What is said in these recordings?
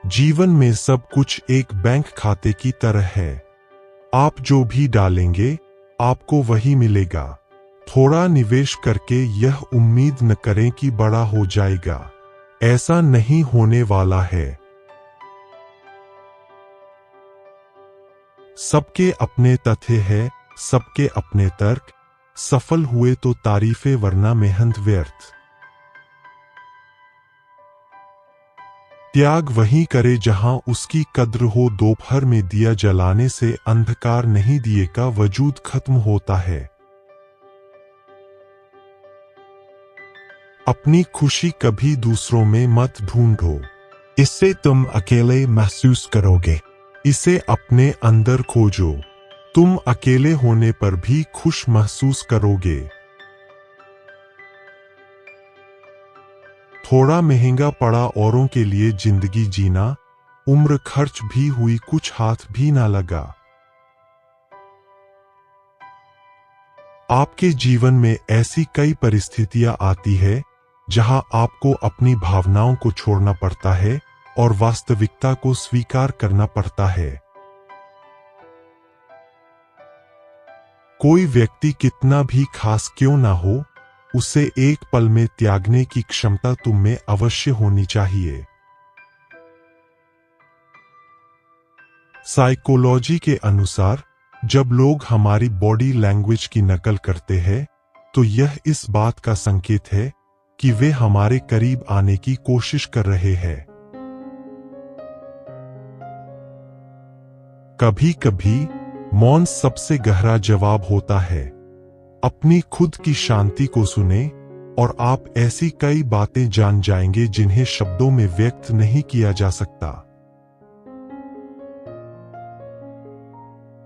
जीवन में सब कुछ एक बैंक खाते की तरह है। आप जो भी डालेंगे आपको वही मिलेगा। थोड़ा निवेश करके यह उम्मीद न करें कि बड़ा हो जाएगा, ऐसा नहीं होने वाला है। सबके अपने तथ्य है, सबके अपने तर्क। सफल हुए तो तारीफे वरना मेहनत व्यर्थ। त्याग वहीं करे जहां उसकी कद्र हो। दोपहर में दिया जलाने से अंधकार नहीं दिए का वजूद खत्म होता है। अपनी खुशी कभी दूसरों में मत ढूंढो, इससे तुम अकेले महसूस करोगे। इसे अपने अंदर खोजो, तुम अकेले होने पर भी खुश महसूस करोगे। थोड़ा महंगा पड़ा औरों के लिए जिंदगी जीना, उम्र खर्च भी हुई कुछ हाथ भी ना लगा। आपके जीवन में ऐसी कई परिस्थितियां आती है जहां आपको अपनी भावनाओं को छोड़ना पड़ता है और वास्तविकता को स्वीकार करना पड़ता है। कोई व्यक्ति कितना भी खास क्यों ना हो, उसे एक पल में त्यागने की क्षमता तुम में अवश्य होनी चाहिए। साइकोलॉजी के अनुसार जब लोग हमारी बॉडी लैंग्वेज की नकल करते हैं तो यह इस बात का संकेत है कि वे हमारे करीब आने की कोशिश कर रहे हैं। कभी कभी मौन सबसे गहरा जवाब होता है। अपनी खुद की शांति को सुने और आप ऐसी कई बातें जान जाएंगे जिन्हें शब्दों में व्यक्त नहीं किया जा सकता।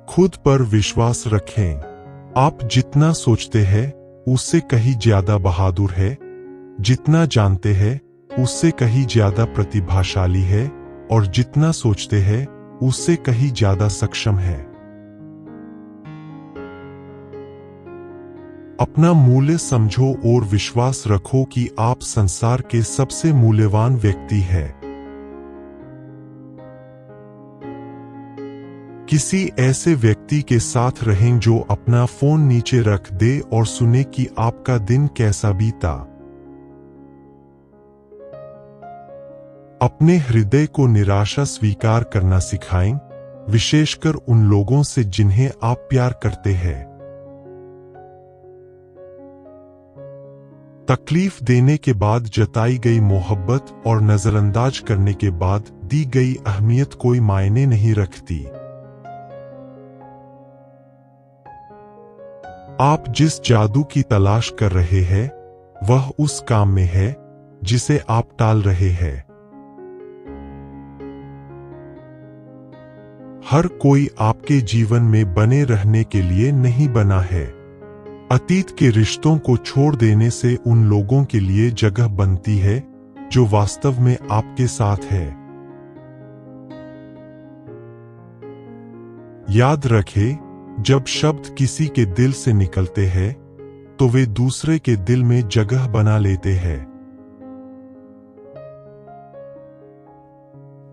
खुद पर विश्वास रखें। आप जितना सोचते हैं उससे कहीं ज्यादा बहादुर है, जितना जानते हैं उससे कहीं ज्यादा प्रतिभाशाली है और जितना सोचते हैं उससे कहीं ज्यादा सक्षम है। अपना मूल्य समझो और विश्वास रखो कि आप संसार के सबसे मूल्यवान व्यक्ति हैं। किसी ऐसे व्यक्ति के साथ रहें जो अपना फोन नीचे रख दे और सुने कि आपका दिन कैसा बीता। अपने हृदय को निराशा स्वीकार करना सिखाएं, विशेषकर उन लोगों से जिन्हें आप प्यार करते हैं। तकलीफ देने के बाद जताई गई मोहब्बत और नजरअंदाज करने के बाद दी गई अहमियत कोई मायने नहीं रखती। आप जिस जादू की तलाश कर रहे हैं वह उस काम में है जिसे आप टाल रहे हैं। हर कोई आपके जीवन में बने रहने के लिए नहीं बना है। अतीत के रिश्तों को छोड़ देने से उन लोगों के लिए जगह बनती है जो वास्तव में आपके साथ है। याद रखें, जब शब्द किसी के दिल से निकलते हैं तो वे दूसरे के दिल में जगह बना लेते हैं।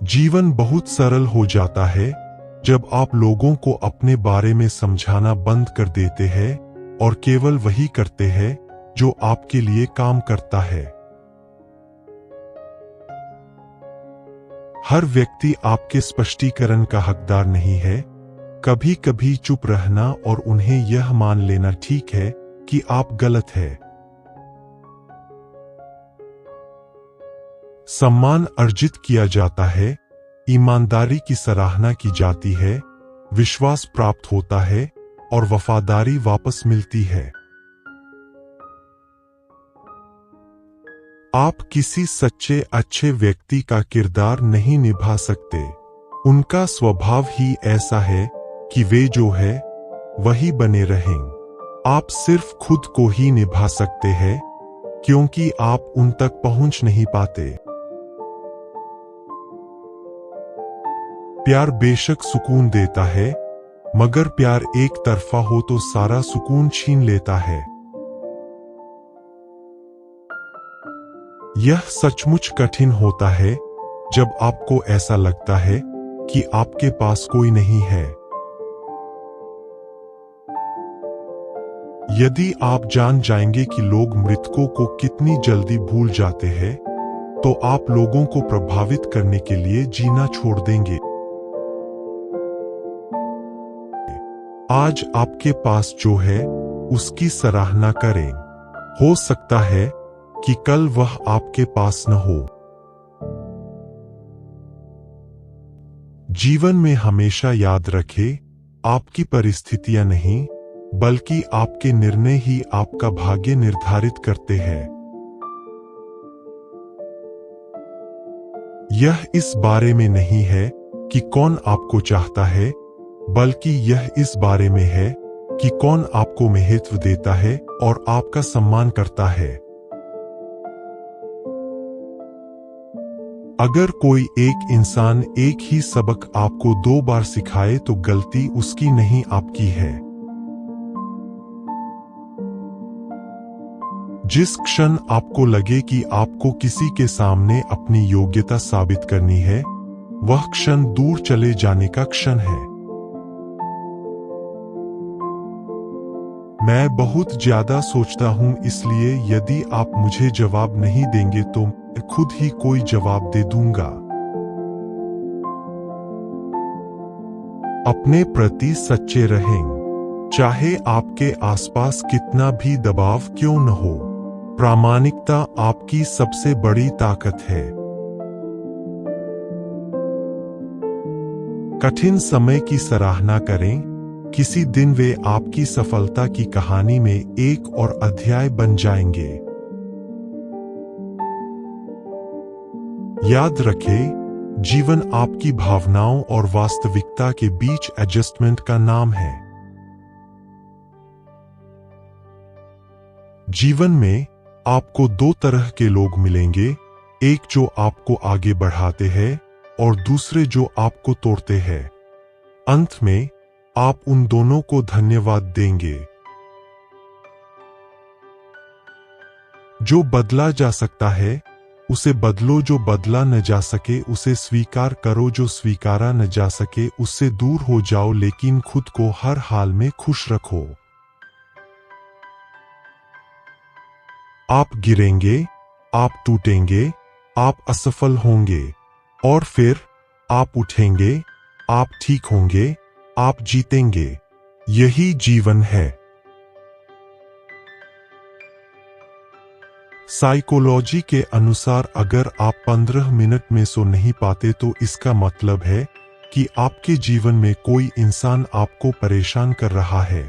जीवन बहुत सरल हो जाता है जब आप लोगों को अपने बारे में समझाना बंद कर देते हैं और केवल वही करते हैं जो आपके लिए काम करता है। हर व्यक्ति आपके स्पष्टीकरण का हकदार नहीं है। कभी कभी चुप रहना और उन्हें यह मान लेना ठीक है कि आप गलत हैं। सम्मान अर्जित किया जाता है, ईमानदारी की सराहना की जाती है, विश्वास प्राप्त होता है और वफादारी वापस मिलती है। आप किसी सच्चे अच्छे व्यक्ति का किरदार नहीं निभा सकते। उनका स्वभाव ही ऐसा है कि वे जो है वही बने रहें। आप सिर्फ खुद को ही निभा सकते हैं क्योंकि आप उन तक पहुंच नहीं पाते। प्यार बेशक सुकून देता है, मगर प्यार एक तरफा हो तो सारा सुकून छीन लेता है। यह सचमुच कठिन होता है जब आपको ऐसा लगता है कि आपके पास कोई नहीं है। यदि आप जान जाएंगे कि लोग मृतकों को कितनी जल्दी भूल जाते हैं, तो आप लोगों को प्रभावित करने के लिए जीना छोड़ देंगे। आज आपके पास जो है उसकी सराहना करें। हो सकता है कि कल वह आपके पास न हो। जीवन में हमेशा याद रखें, आपकी परिस्थितियां नहीं, बल्कि आपके निर्णय ही आपका भाग्य निर्धारित करते हैं। यह इस बारे में नहीं है कि कौन आपको चाहता है, बल्कि यह इस बारे में है कि कौन आपको महत्व देता है और आपका सम्मान करता है। अगर कोई एक इंसान एक ही सबक आपको 2 बार सिखाए तो गलती उसकी नहीं, आपकी है। जिस क्षण आपको लगे कि आपको किसी के सामने अपनी योग्यता साबित करनी है, वह क्षण दूर चले जाने का क्षण है। मैं बहुत ज्यादा सोचता हूं, इसलिए यदि आप मुझे जवाब नहीं देंगे तो मैं खुद ही कोई जवाब दे दूंगा। अपने प्रति सच्चे रहें, चाहे आपके आसपास कितना भी दबाव क्यों न हो। प्रामाणिकता आपकी सबसे बड़ी ताकत है। कठिन समय की सराहना करें, किसी दिन वे आपकी सफलता की कहानी में एक और अध्याय बन जाएंगे। याद रखें, जीवन आपकी भावनाओं और वास्तविकता के बीच एडजस्टमेंट का नाम है। जीवन में आपको 2 तरह के लोग मिलेंगे, एक जो आपको आगे बढ़ाते हैं और दूसरे जो आपको तोड़ते हैं। अंत में आप उन दोनों को धन्यवाद देंगे। जो बदला जा सकता है उसे बदलो, जो बदला न जा सके उसे स्वीकार करो, जो स्वीकारा न जा सके उससे दूर हो जाओ, लेकिन खुद को हर हाल में खुश रखो। आप गिरेंगे, आप टूटेंगे, आप असफल होंगे, और फिर आप उठेंगे, आप ठीक होंगे, आप जीतेंगे। यही जीवन है। साइकोलॉजी के अनुसार अगर आप 15 मिनट में सो नहीं पाते तो इसका मतलब है कि आपके जीवन में कोई इंसान आपको परेशान कर रहा है।